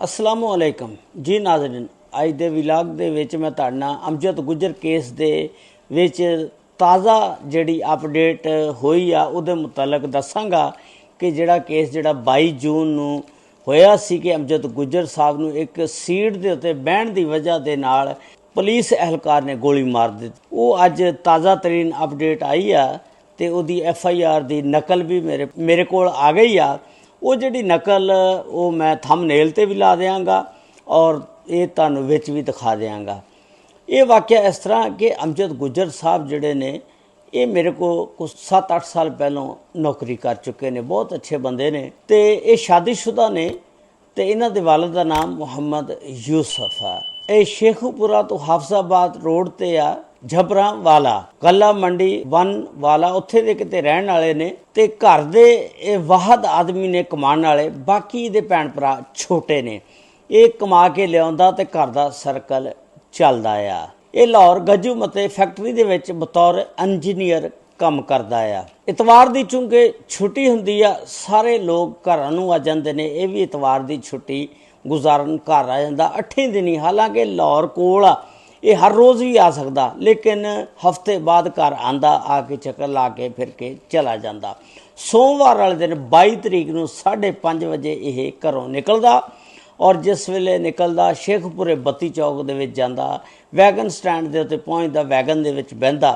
अस्सलामुअलैकुम जी नाज़रीन, अज दे विलाग दे विच मैं तुहाडे नाल अमजद गुजर केस दे विच ताज़ा जिहड़ी अपडेट होई आ उहदे मुतलक दसांगा कि जिहड़ा केस जिहड़ा 22 जून नूं होया सी कि अमजद गुजर साहब नूं एक सीट दे उत्ते बहण दी वजह दे नाल पुलिस एहलकार ने गोली मार दित्ती। वो अज ताज़ा तरीन अपडेट आई आ ते उहदी FIR दी नकल भी मेरे कोल आ गई आ। वो जिहड़ी नकल वो मैं थंबनेल ते भी ला देंगा और ये तुहानूं विच भी दिखा देंगा। ये वाक़या इस तरह कि अमजद गुजर साहब जिहड़े ने ये मेरे को कुछ 7-8 साल पहलों नौकरी कर चुके ने, बहुत अच्छे बंदे ने ते ये शादीशुदा ने ते इन्हां दे वालिद दा नाम मुहम्मद यूसुफ है। ये शेखुपुरा तो हाफजाबाद रोड ते आ झबरा वाला गला मंडी वन वाला उत्थे दे किते रहण वाले ने ते घर दे वाहद आदमी ने कमाण वाले, बाकी दे भैण भरा छोटे ने। ये कमा के लियाउंदा ते घर दा सर्कल चलदा आ। ये लाहौर गजू मते फैक्ट्री दे विच बतौर इंजीनियर काम करदा आ। इतवार दी चूंकि छुट्टी हुंदी आ, सारे लोग घरां नूं आ जांदे ने। ये भी इतवार दी छुट्टी गुजारन घर आ जांदा 8 दिन। हालांकि लाहौर कोल आ, ये हर रोज़ भी आ सकता, लेकिन हफ्ते बाद घर आंदा, आके चक्कर ला के फिर के चला जाता। सोमवार वाले दिन 22 तरीक नूं 5:30 बजे ये घरों निकलदा और जिस वेले निकलदा शेखपुरे 32 चौक दे विच जांदा, वैगन स्टैंड दे उत्ते पहुंचदा, वैगन दे विच बहिंदा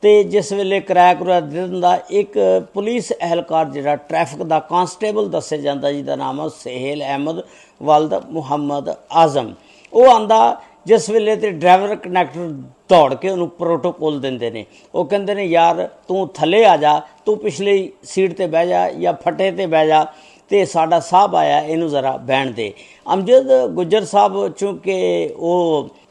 ते जिस वेले किराया कुराया दे दिंदा, एक पुलिस एहलकार जिहड़ा ट्रैफिक दा कांस्टेबल दस्सिया जांदा जिहदा नाम है सुहेल अहमद वल्द मुहम्मद आजम, वो आंदा। जिस वेले तो ड्राइवर कंडक्टर दौड़ के उन्होंने प्रोटोकॉल देंदे ने। वो कहते हैं यार तू थले आ जा, तू पिछली सीट ते बह जा या फटे ते बह जा, तो साडा साहब आया इनू ज़रा बहन दे। अमजद गुजर साहब चूँकि वो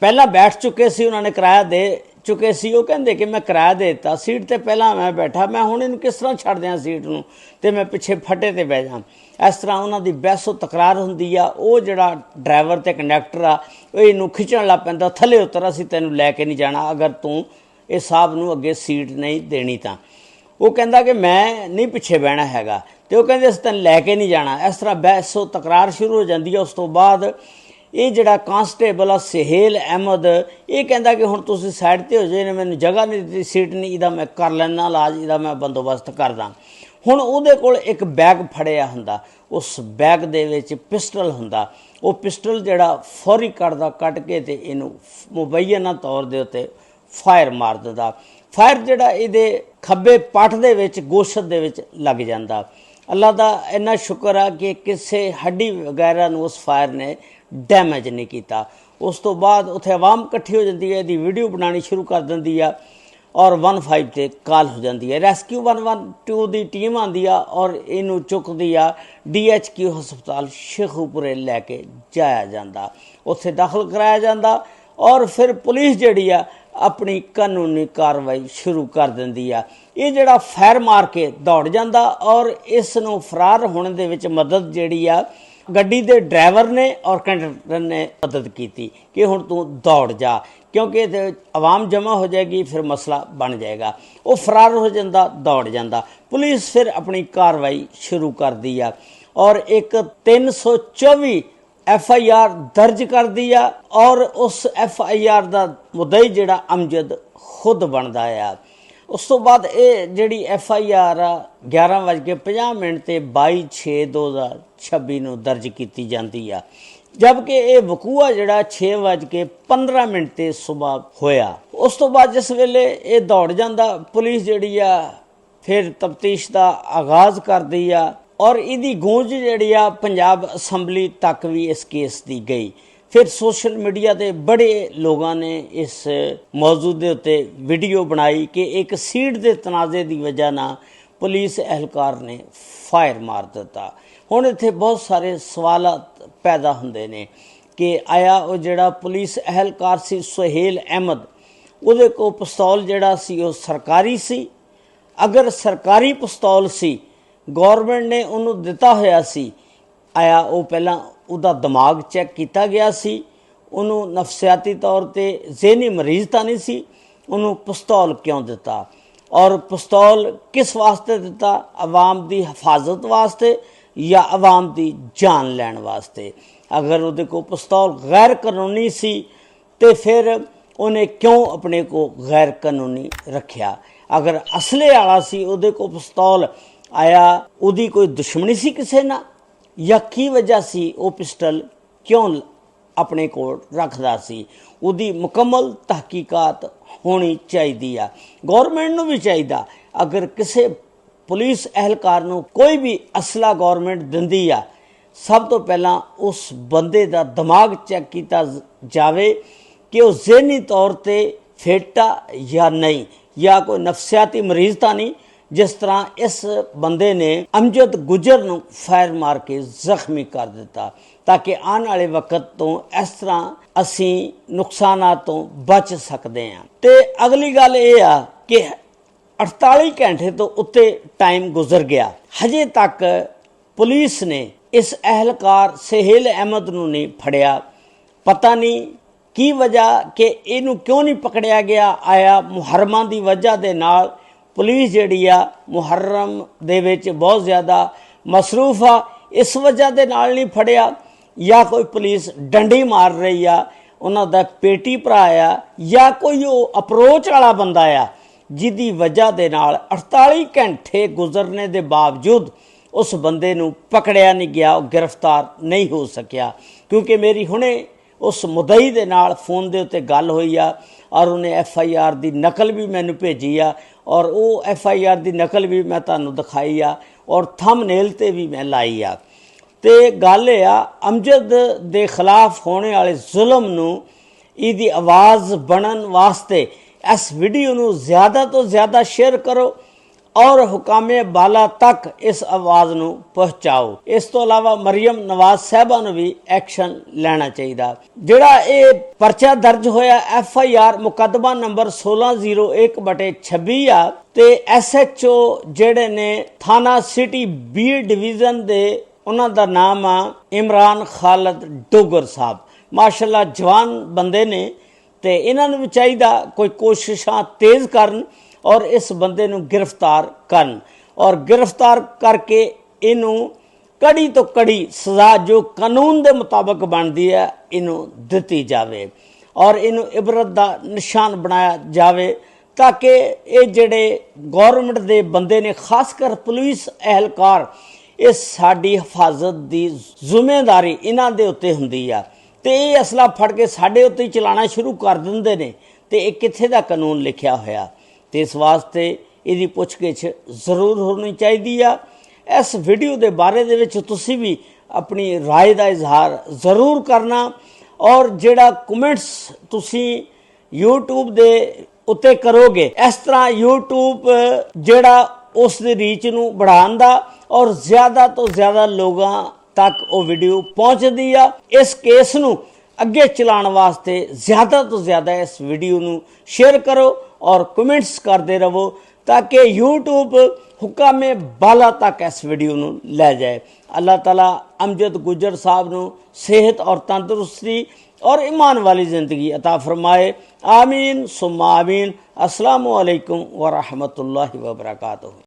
पहला बैठ चुके सी, उन्होंने किराया दे चुके सी। वो कहते कि मैं किराया दे दिता, सीट ते पहला मैं बैठा, मैं हुण इनू किस तरह छड्ड दियां सीट नूं ते मैं पिछे फटे ते बह जा। इस तरह उन्हां दी बहसो तकरार हुंदी आ। वो जिहड़ा ड्राइवर ते कंडक्टर आ इनू खिच्चण लग पैंदा, थले उतर असीं तैनूं लैके नहीं जाना अगर तू इस साहब नूं अगे सीट नहीं देनी तां। वो कहंदा कि मैं नहीं पिछे बहना हैगा, ते वो कहंदे असीं तैनूं लैके नहीं जाना। इस तरह बहसो तकरार शुरू हो जाती है। उस तो बाद ये जिहड़ा कांस्टेबल आ सुहेल अहमद, ये कहंदा कि हुण तुसीं साइड ते हो जाओ, इन्हें मैनूं जगह नहीं दित्ती, सीट नहीं, इहदा मैं कर लैना इलाज, इहदा मैं बंदोबस्त करदा। हुण उहदे कोल एक बैग फड़िया हुंदा, उस बैग दे विच पिस्टल हुंदा। वो पिस्टल जिहड़ा फौरी कट के ते इनू मुबैना तौर दे उत्ते फायर मार दिंदा। फायर जिहड़ा इहदे खब्बे पट दे विच गोशत दे विच लग जांदा। अल्लाह दा इन्ना शुक्र आ कि किसी हड्डी वगैरह नूं उस फायर ने डैमेज नहीं किया। उस तो बाद उत्थे आवाम इकट्ठी हो जाती है, इहदी वीडियो बनानी शुरू कर दिंदी आ और 15 ते कॉल हो जाती है। रेस्क्यू 112 की टीम आती है और इनू चुकती आ DHQ हस्पताल शेखुपुरे लैके जाया जाता, उत्थे दाखिल कराया जाता और फिर पुलिस जिहड़ी आ अपनी कानूनी कार्रवाई शुरू कर दिंदी आ। ये जिहड़ा फायर मार के दौड़ जाता और इस नूं फरार होने दे विच मदद जिहड़ी आ गड्डी दे ड्राइवर ने और कंडक्टर ने मदद की कि हुण तू दौड़ जा, क्योंकि आवाम जमा हो जाएगी, फिर मसला बन जाएगा। वो फरार हो जाता, दौड़ जाता। पुलिस फिर अपनी कार्रवाई शुरू कर दी आ और एक 324 FIR दर्ज कर दी आ और उस FIR का मुद्दई जिहड़ा अमजद खुद बनता आ। उस तो बाद ये जिहड़ी FIR 11:50 ते 22/6/2026 नूं दर्ज की जाती आ, जबकि ये वकूआ जिहड़ा 6:15 ते सुबह होया। उस तो बाद जिस वेले ये दौड़ जाता, पुलिस जिहड़ी आ फिर तफ्तीश का आगाज़ कर दी आ और इहदी गूंज जिहड़ी आ पंजाब असैम्बली तक भी इस केस की गई। फिर सोशल मीडिया ते बड़े लोगों ने इस मौजू दे उत्ते वीडियो बनाई कि एक सीट के तनाज़े की वजह ना पुलिस एहलकार ने फायर मार दिता। हुण इत्थे बहुत सारे सवाल पैदा हुंदे ने कि आया वो जिहड़ा पुलिस एहलकार सी सुहेल अहमद, उहदे कोल पिस्तौल जिहड़ा सी वो सरकारी सी? अगर सरकारी पिस्तौल सी, गौरमेंट ने उन्होंने दिता होया सी, आया वो पहला उहदा दिमाग चैक किया गया सी, उन्होंने नफसियाती तौर पर जहनी मरीज तो नहीं सी, उन्होंने पिस्तौल क्यों दिता और पिस्तौल किस वास्ते दिता? आवाम की हिफाजत वास्ते या आवाम की जान लैण वास्ते? अगर उहदे को पिस्तौल गैर कानूनी सी तो फिर उन्हें क्यों अपने को गैर कानूनी रखिया। अगर असले वाला सी उहदे को पिस्तौल आया, उहदी कोई दुश्मनी सी किसी ना, या की वजह सी वो पिस्टल क्यों अपने को रखदा सी। उहदी मुकम्मल तहकीकात होनी चाहिए। गौरमेंट नूं भी चाहिए अगर किसी पुलिस एहलकार नूं कोई भी असला गौरमेंट दिंदी आ, सब तो पहला उस बंदे दा दिमाग चेक किया जाए कि वह ज़हनी तौर पर फिट आ या नहीं, या कोई नफसियाती मरीज तो नहीं जिस तरह इस बंदे ने अमजद गुजर नूं फायर मार के जख्मी कर दिता, ताकि आने वाले वक्त तो इस तरह असी नुकसानां तो बच सकते हैं। तो अगली गल यह आ कि 48 घंटे तो उत्ते टाइम गुजर गया, हजे तक पुलिस ने इस एहलकार सहेल अहमद नूं नहीं फड़िया। पता नहीं की वजह कि इनू क्यों नहीं पकड़िया गया। आया मुहर्रमां दी वजह दे नाल पुलिस जिहड़ी आ मुहर्रम दे विच बहुत ज़्यादा मसरूफ आ, इस वजह दे नाल नहीं फड़िया, या कोई पुलिस डंडी मार रही आ, उन्हां दा पेटी भरा आ, या कोई वो अप्रोच वाला बंदा आ जिहदी वजह दे नाल 48 घंटे गुजरने दे बावजूद उस बंदे नूं पकड़िया नहीं गया, गिरफ्तार नहीं हो सकिया। क्योंकि मेरी हुणे उस मुदई दे नाल फोन दे उत्ते गल हुई आ और उन्हें FIR दी नकल भी मैनू भेजी आ, और वो FIR दी नकल भी मैं तुहानूं दिखाई आ और थंबनेल ते भी मैं लाई आ। ते गल ये आ, अमजद दे खिलाफ होने वाले जुल्म नूं इहदी आवाज़ बनन वास्ते इस वीडियो नूं ज़्यादा तो ज़्यादा शेयर करो और हुकामे बाला तक इस आवाज़ नूं पहुँचाओ। इस तो अलावा मरियम नवाज साहबा नूं भी एक्शन लेना चाहिए। जिहड़ा ये परचा दर्ज होया FIR मुकदमा नंबर 1601/26 आ, ते SHO जिहड़े ने थाना सिटी B डिवीज़न दे उन्हां दा नाम आ इमरान खालिद डोगर साहब। माशाअल्लाह जवान बंदे ने, ते इन्हां नूं भी चाहिए कोई कोशिशां तेज़ करन और इस बंदे नूं गिरफ्तार करन, और गिरफ्तार करके इनू कड़ी तो कड़ी सज़ा जो कानून के मुताबिक बनती है इनू दिती जाए और इनू इबरत का निशान बनाया जाए, ताकि ये जिहड़े गौरमेंट के बंदे ने खासकर पुलिस एहलकार इस साडी हिफाजत की जिम्मेदारी इन्हां दे उत्ते हुंदी आ, ते ये असला फड़ के साडे उत्ते चलाना शुरू कर दिंदे ने, ते ये कित्थे दा कानून लिखिया होया। तो इस वास्ते इसकी पुछगिछ जरूर होनी चाहिए आ। इस वीडियो के बारे दे विच तुसी भी अपनी राय का इजहार जरूर करना, और जिहड़ा कमेंट्स तुसी यूट्यूब दे उत्ते करोगे, इस तरह यूट्यूब जिहड़ा उस दी रीच नूं बढ़ाउण दा और ज़्यादा तो ज़्यादा लोगों तक वो वीडियो पहुँचदी आ। इस केस नूं अगे चलाने वास्ते ज़्यादा तो ज़्यादा इस वीडियो नूं शेयर करो और कमेंट्स करते रहो, ताकि यूट्यूब हुकामे बाला तक इस वीडियो नूं ले जाए। अल्लाह ताला अमजद गुजर साहब नूं सेहत और तंदुरुस्ती और ईमान वाली ज़िंदगी अता फरमाए। आमीन सुम्मा आमीन। अस्सलामु अलैकुम व रहमतुल्लाहि व बरकातुहू।